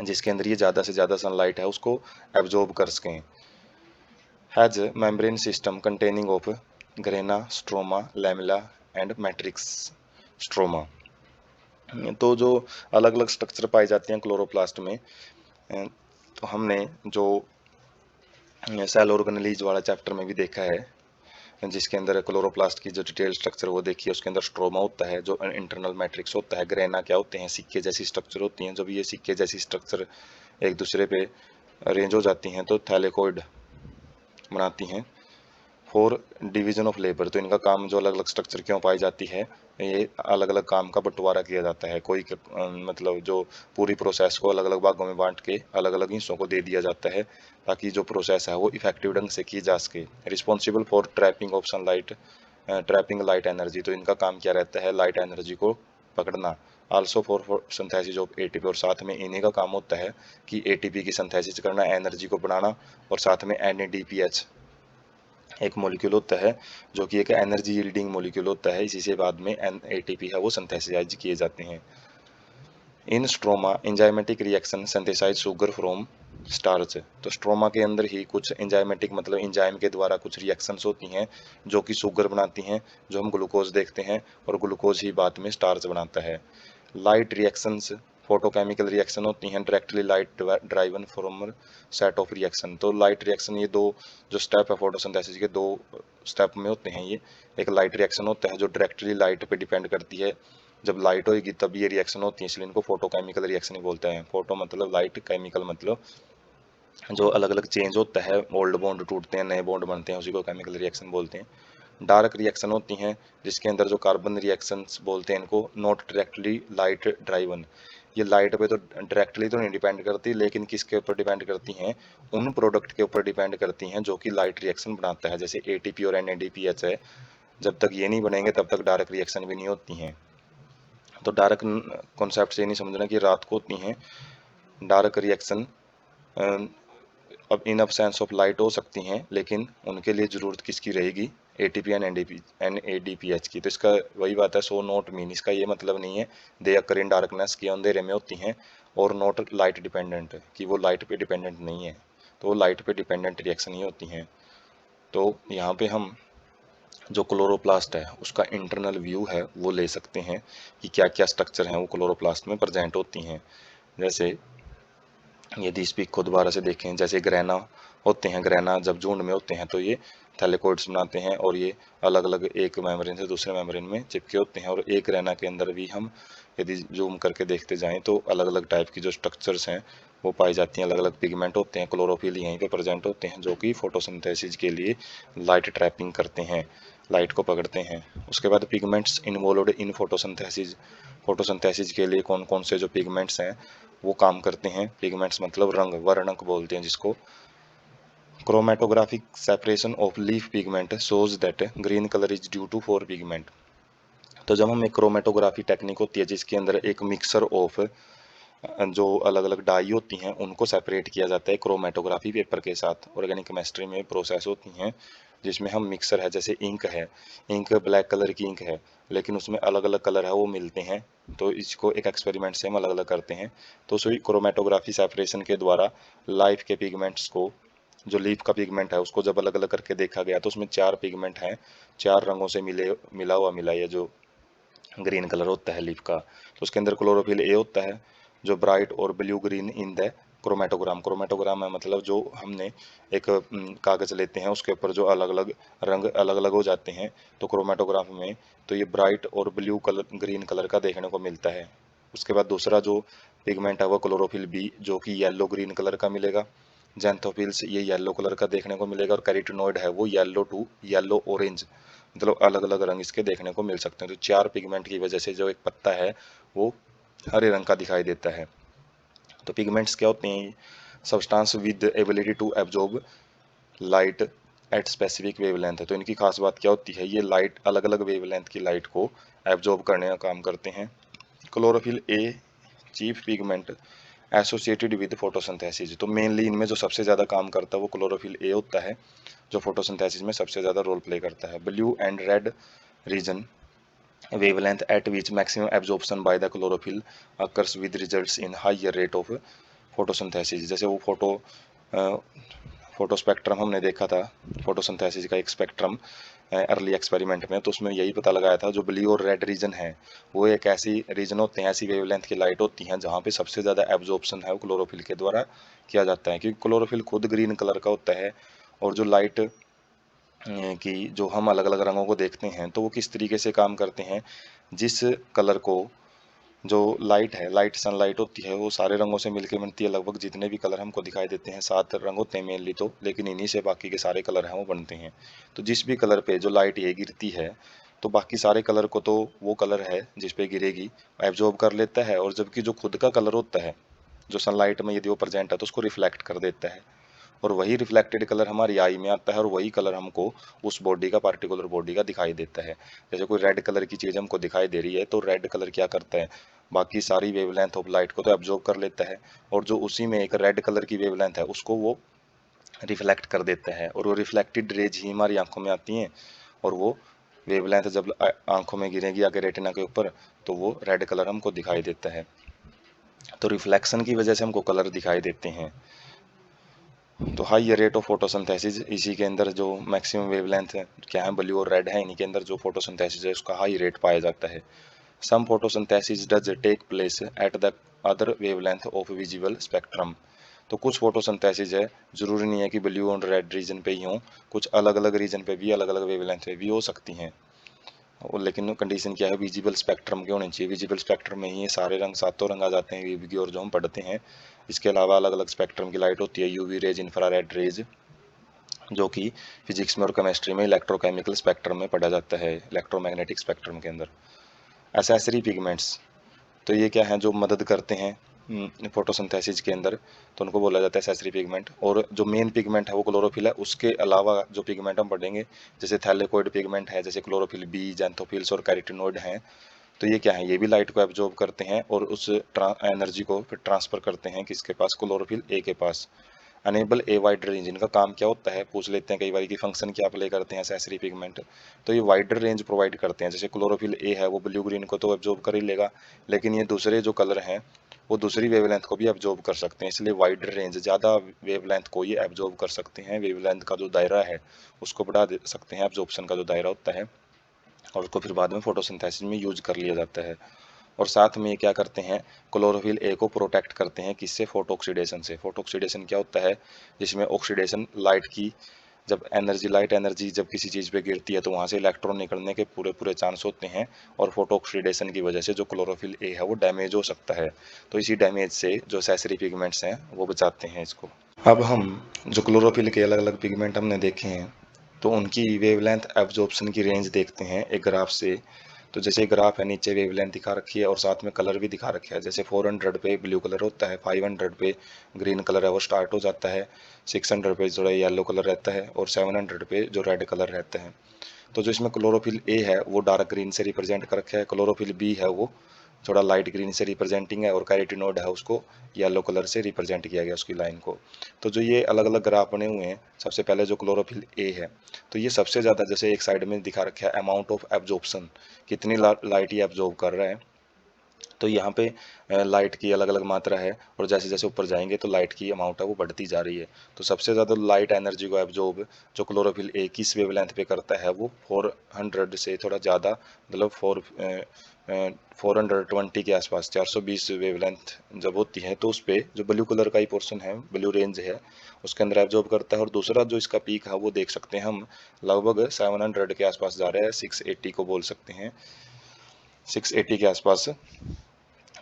जिसके अंदर ये ज़्यादा से ज़्यादा सनलाइट है उसको एब्जॉर्ब कर सकें। has a membrane system containing of grana, stroma, lamella and matrix stroma। तो जो अलग अलग स्ट्रक्चर पाई जाती हैं क्लोरोप्लास्ट में, तो हमने जो सेल ऑर्गेनेलीज वाला चैप्टर में भी देखा है जिसके अंदर क्लोरोप्लास्ट की जो डिटेल स्ट्रक्चर वो देखिए, उसके अंदर स्ट्रोमा होता है जो इंटरनल मैट्रिक्स होता है, ग्रेना क्या होते हैं, सिक्के जैसी स्ट्रक्चर होती हैं। जब ये सिक्के जैसी स्ट्रक्चर एक दूसरे पे अरेंज हो जाती हैं तो थैलेकोइड बनाती हैं। फॉर डिवीजन ऑफ लेबर, तो इनका काम जो अलग अलग स्ट्रक्चर क्यों पाई जाती है, ये अलग अलग काम का बंटवारा किया जाता है। कोई मतलब जो पूरी प्रोसेस को अलग अलग भागों में बांट के अलग अलग हिस्सों को दे दिया जाता है ताकि जो प्रोसेस है वो इफेक्टिव ढंग से की जा सके। Responsible for trapping of sunlight, trapping light energy, तो इनका काम क्या रहता है, लाइट एनर्जी को पकड़ना। Also for synthesis of ATP, और साथ में इन्हीं का काम होता है कि एटीपी की सिंथेसिस करना, एनर्जी को बढ़ाना, और साथ में एनएडीपीएच एक मॉलिक्यूल होता है जो कि एक एनर्जी यील्डिंग मॉलिक्यूल होता है, इसी से बाद में एटीपी है वो सिंथेसाइज किए जाते हैं। In stroma enzymatic reaction synthesize sugar from starch, तो स्ट्रोमा के अंदर ही कुछ एंजाइमेटिक मतलब एंजाइम के द्वारा कुछ रिएक्शंस होती हैं जो कि शुगर बनाती हैं, जो हम ग्लूकोज देखते हैं, और ग्लूकोज ही बाद में स्टार्च बनाता है। लाइट रिएक्शंस फोटोकेमिकल रिएक्शन होती हैं, directly light driven from set of reaction, तो लाइट रिएक्शन ये दो जो स्टेप है फोटोसिंथेसिस के, दो स्टेप में होते हैं ये। एक लाइट रिएक्शन होता है जो डायरेक्टली लाइट पे डिपेंड करती है, जब लाइट होगी तब ये रिएक्शन होती है, इसलिए इनको फोटोकेमिकल रिएक्शन ही बोलते हैं। फोटो मतलब लाइट, केमिकल मतलब जो अलग अलग चेंज होता है, ओल्ड बॉन्ड टूटते हैं, नए बॉन्ड बनते हैं, उसी को केमिकल रिएक्शन बोलते हैं। डार्क रिएक्शन होती हैं जिसके अंदर जो कार्बन रिएक्शंस बोलते हैं इनको, नॉट डायरेक्टली लाइट ड्राइवन, ये लाइट पे तो डायरेक्टली तो नहीं डिपेंड करती, लेकिन किसके ऊपर डिपेंड करती हैं, उन प्रोडक्ट के ऊपर डिपेंड करती हैं जो कि लाइट रिएक्शन बनाता है, जैसे एटीपी और एनएडीपीएच है। जब तक ये नहीं बनेंगे तब तक डार्क रिएक्शन भी नहीं होती हैं। तो डार्क कॉन्सेप्ट से ये नहीं समझना कि रात को होती हैं। डार्क रिएक्शन अब इन अब्सेंस ऑफ लाइट हो सकती हैं, लेकिन उनके लिए ज़रूरत किसकी रहेगी, एटीपी एंड एनएडीपीएच की। तो इसका वही बात है, सो नॉट मीन, इसका ये मतलब नहीं है दे अकर इन डार्कनेस की अंधेरे में होती हैं, और नॉट लाइट डिपेंडेंट कि वो लाइट पे डिपेंडेंट नहीं है, तो वो लाइट पे डिपेंडेंट रिएक्शन ही होती हैं। तो यहाँ पे हम जो क्लोरोप्लास्ट है उसका इंटरनल व्यू है वो ले सकते हैं कि क्या क्या स्ट्रक्चर हैं वो क्लोरोप्लास्ट में प्रेजेंट होती हैं। जैसे यदि इस पिक को दोबारा से देखें, जैसे ग्रेना होते हैं, ग्रेना जब झुंड में होते हैं तो ये थैलेकोइड्स बनाते हैं, और ये अलग अलग एक मेम्ब्रेन से दूसरे मेम्ब्रेन में चिपके होते हैं। और एक ग्रेना के अंदर भी हम यदि जूम करके देखते जाएं तो अलग अलग टाइप की जो स्ट्रक्चर्स हैं वो पाई जाती हैं, अलग अलग पिगमेंट होते हैं, क्लोरोफिल यहीं पे प्रेजेंट होते हैं जो कि फोटोसिंथेसिस के लिए लाइट ट्रैपिंग करते हैं, लाइट को पकड़ते हैं। उसके बाद pigments involved in photosynthesis, photosynthesis के लिए कौन कौन से जो पिगमेंट्स हैं वो काम करते हैं। पिगमेंट्स मतलब रंग, वर्णक बोलते हैं जिसको। Chromatographic separation of leaf pigment shows that green colour is due to four pigment, तो जब हम एक क्रोमेटोग्राफी टेक्निक होती है जिसके अंदर एक मिक्सर ऑफ जो अलग अलग डाई होती हैं उनको सेपरेट किया जाता है क्रोमेटोग्राफी पेपर के साथ। ऑर्गेनिक केमिस्ट्री में प्रोसेस होती हैं जिसमें हम मिक्सर है, जैसे इंक है, इंक ब्लैक कलर की इंक है लेकिन उसमें अलग अलग कलर है वो मिलते हैं, तो इसको एक एक्सपेरिमेंट से हम अलग अलग करते हैं। तो उसी क्रोमेटोग्राफी सेपरेशन के द्वारा लाइफ के पिगमेंट्स को, जो लीफ का पिगमेंट है उसको जब अलग अलग करके देखा गया तो उसमें चार पिगमेंट हैं, चार रंगों से मिला ये जो ग्रीन कलर होता है लीफ का। तो उसके अंदर क्लोरोफिल ए होता है जो ब्राइट और blue green in the chromatogram, chromatogram है मतलब जो हमने एक कागज लेते हैं उसके ऊपर जो अलग अलग रंग अलग अलग हो जाते हैं, तो क्रोमेटोग्राफ में तो ये ब्राइट और ब्लू कलर ग्रीन कलर का देखने को मिलता है। उसके बाद दूसरा जो पिगमेंट है वो क्लोरोफिल बी जो कि येलो ग्रीन कलर का मिलेगा। जेंथोफिल्स ये येलो कलर का देखने को मिलेगा, और कैरोटीनॉइड है वो येलो टू येलो ऑरेंज, मतलब अलग अलग रंग इसके देखने को मिल सकते हैं। तो चार पिगमेंट की वजह से जो एक पत्ता है वो हरे रंग का दिखाई देता है। तो पिगमेंट्स क्या होते हैं, substance with ability to absorb light at specific wavelength है। तो इनकी खास बात क्या होती है, ये लाइट अलग अलग वेवलेंथ की लाइट को एब्जॉर्ब करने का काम करते हैं। Chlorophyll a chief pigment associated with photosynthesis, तो मेनली इनमें जो सबसे ज़्यादा काम करता है वो क्लोरोफिल ए होता है जो फोटोसिंथेसिस में सबसे ज़्यादा रोल प्ले करता है। Blue and red reason wavelength at which maximum absorption by the chlorophyll occurs with results in higher rate of photosynthesis, जैसे वो फोटो स्पेक्ट्रम हमने देखा था, फोटोसिंथेसिस का एक स्पेक्ट्रम अर्ली एक्सपेरिमेंट में, तो उसमें यही पता लगाया था जो ब्लू और रेड रीजन है वो एक ऐसी रीजन होते हैं, ऐसी वेवलेंथ की लाइट होती हैं जहाँ पे सबसे ज़्यादा एब्जॉर्प्शन है वो क्लोरोफिल के द्वारा किया जाता है, क्योंकि क्लोरोफिल खुद ग्रीन कलर का होता है, और जो लाइट कि जो हम अलग अलग रंगों को देखते हैं तो वो किस तरीके से काम करते हैं। जिस कलर को जो लाइट है, लाइट सनलाइट होती है, वो सारे रंगों से मिलकर बनती है। लगभग जितने भी कलर हमको दिखाई देते हैं 7 रंग होते हैं मेनली तो, लेकिन इन्हीं से बाकी के सारे कलर हैं वो बनते हैं। तो जिस भी कलर पे जो लाइट ये गिरती है तो बाकी सारे कलर को तो वो कलर है जिस पे गिरेगी एब्जॉर्ब कर लेता है, और जबकि जो खुद का कलर होता है जो सनलाइट में यदि वो प्रेजेंट है तो उसको रिफ्लेक्ट कर देता है, और वही रिफ्लेक्टेड कलर हमारी आई में आता है और वही कलर हमको उस बॉडी का, पार्टिकुलर बॉडी का दिखाई देता है। जैसे कोई रेड कलर की चीज़ हमको दिखाई दे रही है तो रेड कलर क्या करता है, बाकी सारी वेवलेंथ ऑफ लाइट को तो एब्जॉर्ब कर लेता है, और जो उसी में एक रेड कलर की वेवलेंथ है उसको वो रिफ्लेक्ट कर देता है, और वो रिफ्लेक्टेड रेज ही हमारी आंखों में आती हैं, और वो वेवलेंथ जब आंखों में गिरेगी आगे रेटिना के ऊपर तो वो रेड कलर हमको दिखाई देता है। तो रिफ्लेक्शन की वजह से हमको कलर दिखाई देते हैं। तो हाई रेट ऑफ फोटोसिंथेसिस, इसी के अंदर जो मैक्सिमम वेवलेंथ है क्या है, ब्लू और रेड है, इन्हीं के अंदर जो फोटोसिंथेसिस है उसका हाई रेट पाया जाता है। Some photosynthesis does take place at the other wavelength of visible spectrum. तो कुछ फोटोसिंथेसिस है, जरूरी नहीं है कि ब्लू और रेड रीजन पे ही हों, कुछ अलग अलग रीजन पे भी अलग अलग वेवलेंथ पे भी हो सकती हैं। और लेकिन कंडीशन क्या है, विजिबल स्पेक्ट्रम के होने चाहिए। विजिबल स्पेक्ट्रम में ही ये सारे रंग, सातों रंग आ जाते हैं यूवी की और जो हम पढ़ते हैं। इसके अलावा अलग अलग स्पेक्ट्रम की लाइट होती है, यूवी रेज, इंफ्रारेड रेज, जो कि फिजिक्स में और केमिस्ट्री में इलेक्ट्रोकेमिकल स्पेक्ट्रम में पढ़ा जाता है, इलेक्ट्रोमैग्नेटिक स्पेक्ट्रम के अंदर। एसेसरी पिगमेंट्स, तो ये क्या है जो मदद करते हैं फोटोसिंथेसिस के अंदर, तो उनको बोला जाता है एसेसरी पिगमेंट। और जो मेन पिगमेंट है वो क्लोरोफिल है, उसके अलावा जो पिगमेंट हम पढ़ेंगे जैसे थैलेकोइड पिगमेंट है, जैसे क्लोरोफिल बी, जैंथोफिल्स और कैरोटीनॉइड हैं, तो ये क्या है, ये भी लाइट को एब्जॉर्ब करते हैं और उस एनर्जी को फिर ट्रांसफर करते हैं किसके पास, क्लोरोफिल ए के पास। अनेबल ए वाइडर रेंज, इनका काम क्या होता है पूछ लेते हैं कई बार कि फंक्शन क्या प्ले करते हैं एसेसरी पिगमेंट। तो ये वाइडर रेंज प्रोवाइड करते हैं। जैसे क्लोरोफिल ए है वो ब्लू ग्रीन को तो एब्जॉर्ब कर ही लेगा, लेकिन ये दूसरे जो कलर हैं वो दूसरी वेवलेंथ को भी एब्जॉर्ब कर सकते हैं, इसलिए वाइडर रेंज, ज़्यादा वेवलेंथ को ये एब्जॉर्ब कर सकते हैं। वेवलेंथ का जो दायरा है उसको बढ़ा दे सकते हैं, एब्जॉर्प्शन का जो दायरा होता है, और उसको फिर बाद में फोटोसिंथेसिस में यूज कर लिया जाता है। और साथ में ये क्या करते हैं, क्लोरोफिल ए को प्रोटेक्ट करते हैं किससे, फोटो ऑक्सीडेशन से। फोटो ऑक्सीडेशन क्या होता है, जिसमें ऑक्सीडेशन लाइट की, जब एनर्जी, लाइट एनर्जी जब किसी चीज़ पे गिरती है तो वहाँ से इलेक्ट्रॉन निकलने के पूरे पूरे चांस होते हैं, और फोटो ऑक्सीडेशन की वजह से जो क्लोरोफिल ए है वो डैमेज हो सकता है। तो इसी डैमेज से जो सेसरी पिगमेंट्स हैं वो बचाते हैं इसको। अब हम जो क्लोरोफिल के अलग अलग पिगमेंट हमने देखे हैं तो उनकी वेवलेंथ एब्जॉर्प्शन की रेंज देखते हैं एक ग्राफ से। तो जैसे ग्राफ है, नीचे वेवलेंथ दिखा रखी है और साथ में कलर भी दिखा रखा है। जैसे 400 पे ब्लू कलर होता है, 500 पे ग्रीन कलर है वो स्टार्ट हो जाता है, 600 पे थोड़ा येलो कलर रहता है, और 700 पे जो रेड कलर रहता है। तो जो इसमें क्लोरोफिल ए है वो डार्क ग्रीन से रिप्रेजेंट कर रखा है, क्लोरोफिल बी है वो थोड़ा लाइट ग्रीन से रिप्रेजेंटिंग है, और कैरोटीनॉइड है उसको येलो कलर से रिप्रेजेंट किया गया उसकी लाइन को। तो जो ये अलग अलग ग्राफ बने हुए हैं, सबसे पहले जो क्लोरोफिल ए है तो ये सबसे ज़्यादा, जैसे एक साइड में दिखा रखा है अमाउंट ऑफ एब्जॉर्प्शन, कितनी लाइट ये एब्जॉर्ब कर रहा है। तो यहाँ पे लाइट की अलग अलग मात्रा है, और जैसे जैसे ऊपर जाएंगे तो लाइट की अमाउंट है वो बढ़ती जा रही है। तो सबसे ज़्यादा लाइट एनर्जी को एब्जॉर्ब जो क्लोरोफिल ए किस वेवलेंथ पे करता है वो 400 से थोड़ा ज़्यादा, मतलब 420 के आसपास, 420 वेवलेंथ जब होती है तो उस पर जो ब्लू कलर का ही पोर्शन है, ब्लू रेंज है, उसके अंदर एब्जॉर्ब करता है। और दूसरा जो इसका पीक है वो देख सकते हैं हम, लगभग 700 के आसपास जा रहा है, 680 को बोल सकते हैं, 680 के आसपास।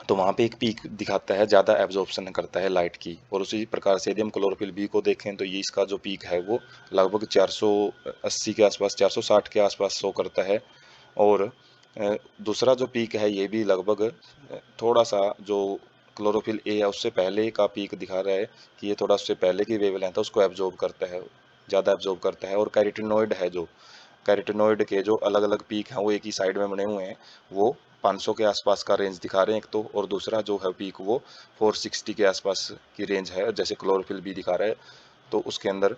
तो वहाँ पे एक पीक दिखाता है, ज़्यादा एब्जॉर्प्शन करता है लाइट की। और उसी प्रकार से यदि हम क्लोरोफिल बी को देखें तो ये इसका जो पीक है वो लगभग 480 के आसपास, 460 के आसपास शो करता है। और दूसरा जो पीक है ये भी लगभग थोड़ा सा जो क्लोरोफिल ए है उससे पहले का पीक दिखा रहा है कि ये थोड़ा उससे पहले की वेवलेंथ है उसको एब्जॉर्ब करता है, ज़्यादा एब्जॉर्ब करता है। और कैरोटीनॉइड है, जो कैरोटीनॉइड के जो अलग अलग पीक हैं वो एक ही साइड में बने हुए हैं, वो 500 के आसपास का रेंज दिखा रहे हैं एक तो, और दूसरा जो है पीक वो 460 के आसपास की रेंज है, जैसे क्लोरोफिल भी दिखा रहा है। तो उसके अंदर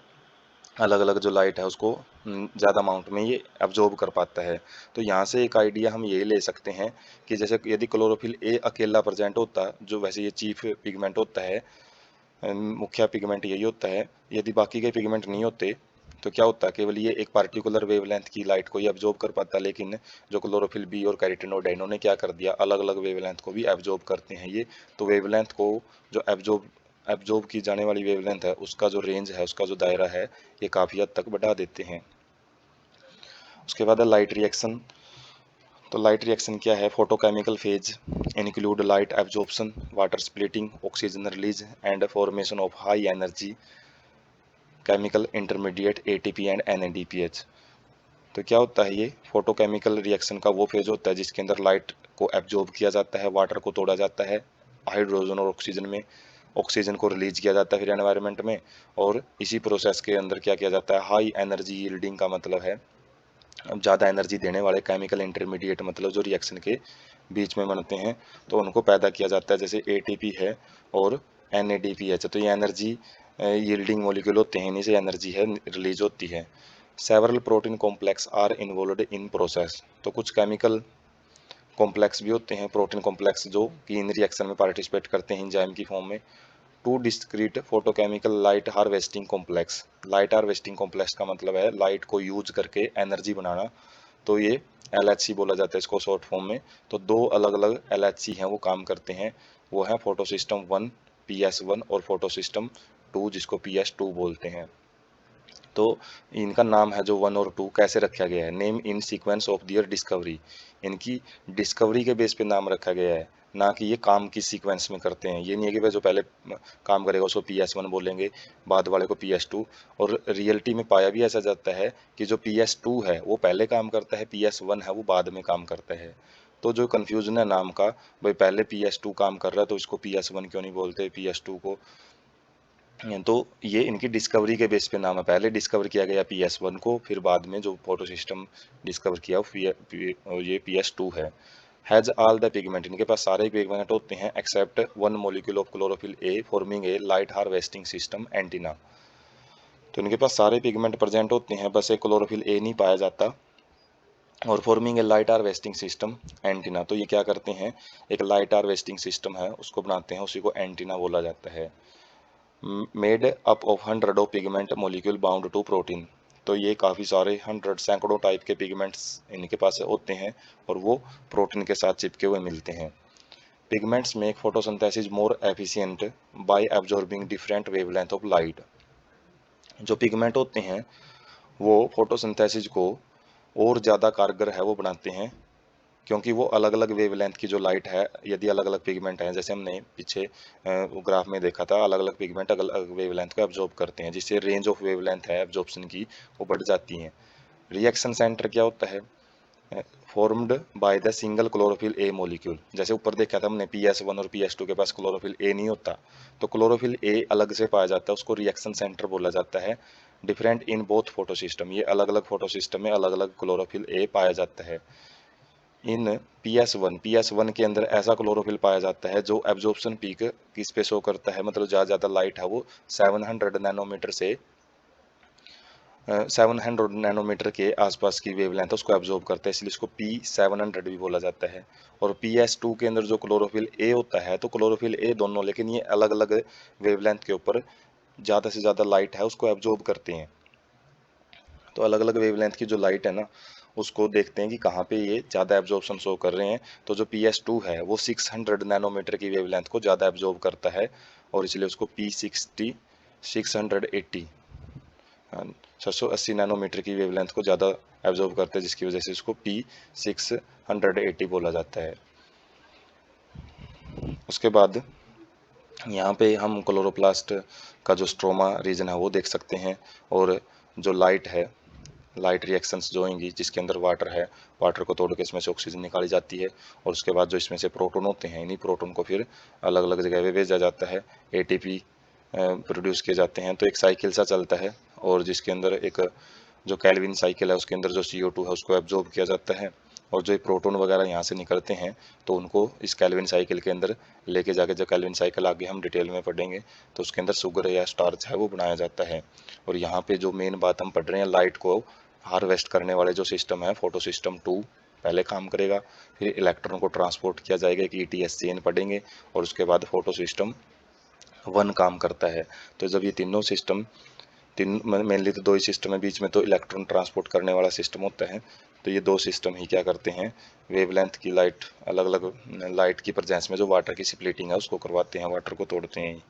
अलग अलग जो लाइट है उसको ज़्यादा अमाउंट में ये एब्जॉर्ब कर पाता है। तो यहाँ से एक आइडिया हम ये ले सकते हैं कि जैसे यदि क्लोरोफिल ए अकेला प्रेजेंट होता, जो वैसे ये चीफ पिगमेंट होता है, मुख्य पिगमेंट यही होता है, यदि बाकी के पिगमेंट नहीं होते तो क्या होता है, केवल ये एक पार्टिकुलर वेवलेंथ की लाइट को ही एब्जॉर्ब कर पाता, लेकिन जो क्लोरोफिल बी और कैरोटीनॉइड है इन्होंने क्या कर दिया, अलग अलग वेवलेंथ को भी एब्जॉर्ब करते हैं ये। तो वेवलेंथ को जो एब्जॉर्ब की जाने वाली वेवलेंथ है उसका जो रेंज है, उसका जो दायरा है, ये काफ़ी हद तक बढ़ा देते हैं। उसके बाद है लाइट रिएक्शन। तो लाइट रिएक्शन क्या है? Photochemical phase include light absorption, water splitting, oxygen release and formation of high energy chemical intermediate ATP and NADPH. तो क्या होता है? ये फोटोकेमिकल रिएक्शन का वो फेज होता है जिसके अंदर लाइट को एब्जॉर्ब किया जाता है, वाटर को तोड़ा जाता है हाइड्रोजन और ऑक्सीजन में, ऑक्सीजन को रिलीज किया जाता है फिर एनवायरनमेंट में, और इसी प्रोसेस के अंदर क्या किया जाता है? हाई एनर्जी यील्डिंग का मतलब है अब ज़्यादा एनर्जी देने वाले केमिकल इंटरमीडिएट, मतलब जो रिएक्शन के बीच में बनते हैं, तो उनको पैदा किया जाता है, जैसे एटीपी है और एनएडीपीएच। तो ये एनर्जी यील्डिंग मॉलिक्यूल होते हैं, इन्हीं से एनर्जी है रिलीज होती है। Several protein complex are involved in process. तो कुछ केमिकल कॉम्प्लेक्स भी होते हैं, प्रोटीन कॉम्प्लेक्स, जो कि इन रिएक्शन में पार्टिसिपेट करते हैं एंजाइम की फॉर्म में। Two discrete photochemical light harvesting complex. Light harvesting complex का मतलब है लाइट को यूज करके एनर्जी बनाना, तो ये LHC बोला जाता है इसको शॉर्ट फॉर्म में। तो दो अलग अलग LHC हैं वो काम करते हैं, वो है फोटो सिस्टम 1 PS1 और फोटो सिस्टम 2 जिसको PS2 बोलते हैं। तो इनका नाम है जो 1 और 2 कैसे रखा गया है? Name in sequence of their discovery. इनकी डिस्कवरी के बेस पे नाम रखा गया है, ना कि ये काम किस सीक्वेंस में करते हैं। ये नहीं है कि भाई जो पहले काम करेगा उसको PS1 बोलेंगे, बाद वाले को PS2। और रियलिटी में पाया भी ऐसा जाता है कि जो PS2 है वो पहले काम करता है, PS1 है वो बाद में काम करता है। तो जो कन्फ्यूजन है नाम का, भाई पहले PS2 काम कर रहा है तो इसको PS1 क्यों नहीं बोलते, PS2 को? तो ये इनकी डिस्कवरी के बेस पे नाम है, पहले डिस्कवर किया गया PS1 को, फिर बाद में जो फोटो सिस्टम डिस्कवर किया ये PS2 है। हैज ऑल द पिगमेंट, इनके पास सारे पिगमेंट होते हैं except one molecule of chlorophyll A forming a light harvesting system antenna. तो इनके पास सारे पिगमेंट प्रेजेंट होते हैं, बस एक क्लोरोफिल ए नहीं पाया जाता। और forming a light harvesting system antenna, तो ये क्या करते हैं? एक लाइट हार्वेस्टिंग सिस्टम है उसको बनाते हैं, उसी को एंटीना बोला जाता है। Made up of hundred of pigment molecule bound to protein. तो ये काफ़ी सारे हंड्रेड सैकड़ों टाइप के पिगमेंट्स इनके पास होते हैं और वो प्रोटीन के साथ चिपके हुए मिलते हैं। Pigments make photosynthesis more efficient bye absorbing different wavelength of light. जो पिगमेंट होते हैं वो फोटोसिंथेसिस को और ज़्यादा कारगर है वो बनाते हैं, क्योंकि वो अलग अलग वेवलेंथ की जो लाइट है, यदि अलग अलग पिगमेंट हैं, जैसे हमने पीछे ग्राफ में देखा था, अलग अलग पिगमेंट अलग अलग वेवलेंथ को एब्जॉर्ब करते हैं, जिससे रेंज ऑफ वेवलेंथ है एब्जॉर्प्शन की वो बढ़ जाती हैं। रिएक्शन सेंटर क्या होता है? Formed by the single chlorophyll A molecule. जैसे ऊपर देखा था हमने PS1 और PS2 के पास क्लोरोफिल ए नहीं होता, तो क्लोरोफिल ए अलग से पाया जाता है, उसको रिएक्शन सेंटर बोला जाता है। Different in both photo system, ये अलग अलग फोटो सिस्टम में अलग अलग क्लोरोफिल ए पाया जाता है। इन PS1 के अंदर ऐसा क्लोरोफिल पाया जाता है जो एब्जॉर्प्शन पीक किस पे शो करता है, मतलब ज़्यादा ज़्यादा लाइट है वो 700 नैनोमीटर से 700 नैनोमीटर के आसपास की वेवलेंथ है उसको एब्जॉर्ब करता है, इसलिए इसको P700 भी बोला जाता है। और PS2 के अंदर जो क्लोरोफिल ए होता है, तो क्लोरोफिल ए दोनों, लेकिन ये अलग अलग वेवलेंथ के ऊपर ज़्यादा से ज़्यादा लाइट है उसको एब्जॉर्ब करते हैं। तो अलग अलग वेवलेंथ की जो लाइट है ना, उसको देखते हैं कि कहाँ पे ये ज़्यादा एब्जॉर्प्शन शो कर रहे हैं। तो जो PS2 है वो 600 नैनोमीटर की वेवलेंथ को ज़्यादा एब्जॉर्ब करता है, और इसलिए उसको P60 680 780 नैनोमीटर की वेवलेंथ को ज़्यादा एब्जॉर्ब करता है, जिसकी वजह से इसको P680 बोला जाता है। उसके बाद यहाँ पे हम क्लोरोप्लास्ट का जो स्ट्रोमा रीजन है वो देख सकते हैं, और जो लाइट है, लाइट रिएक्शंस जो होंगी जिसके अंदर वाटर है, वाटर को तोड़ के इसमें से ऑक्सीजन निकाली जाती है, और उसके बाद जो इसमें से प्रोटॉन होते हैं, इन्हीं प्रोटॉन को फिर अलग अलग जगह पे भेजा जाता है, ATP प्रोड्यूस किए जाते हैं। तो एक साइकिल सा चलता है, और जिसके अंदर एक जो कैल्विन साइकिल है उसके अंदर जो CO2 है उसको एब्जॉर्ब किया जाता है, और जो प्रोटॉन वगैरह यहाँ से निकलते हैं तो उनको इस कैल्विन साइकिल के अंदर लेके जाके, जो कैल्विन साइकिल आगे हम डिटेल में पढ़ेंगे, तो उसके अंदर शुगर या स्टार्च है वो बनाया जाता है। और यहाँ पे जो मेन बात हम पढ़ रहे हैं, लाइट को हार्वेस्ट करने वाले जो सिस्टम है, फोटो सिस्टम 2 पहले काम करेगा, फिर इलेक्ट्रॉन को ट्रांसपोर्ट किया जाएगा, एक ETS चेन पढ़ेंगे, और उसके बाद फोटो सिस्टम 1 काम करता है। तो जब ये तीनों सिस्टम, तीन मेनली तो दो ही सिस्टम है, बीच में तो इलेक्ट्रॉन ट्रांसपोर्ट करने वाला सिस्टम होता है, तो ये दो सिस्टम ही क्या करते हैं? वेवलेंथ की लाइट, अलग अलग लाइट की प्रेजेंस में जो वाटर की स्प्लिटिंग है उसको करवाते हैं, वाटर को तोड़ते हैं।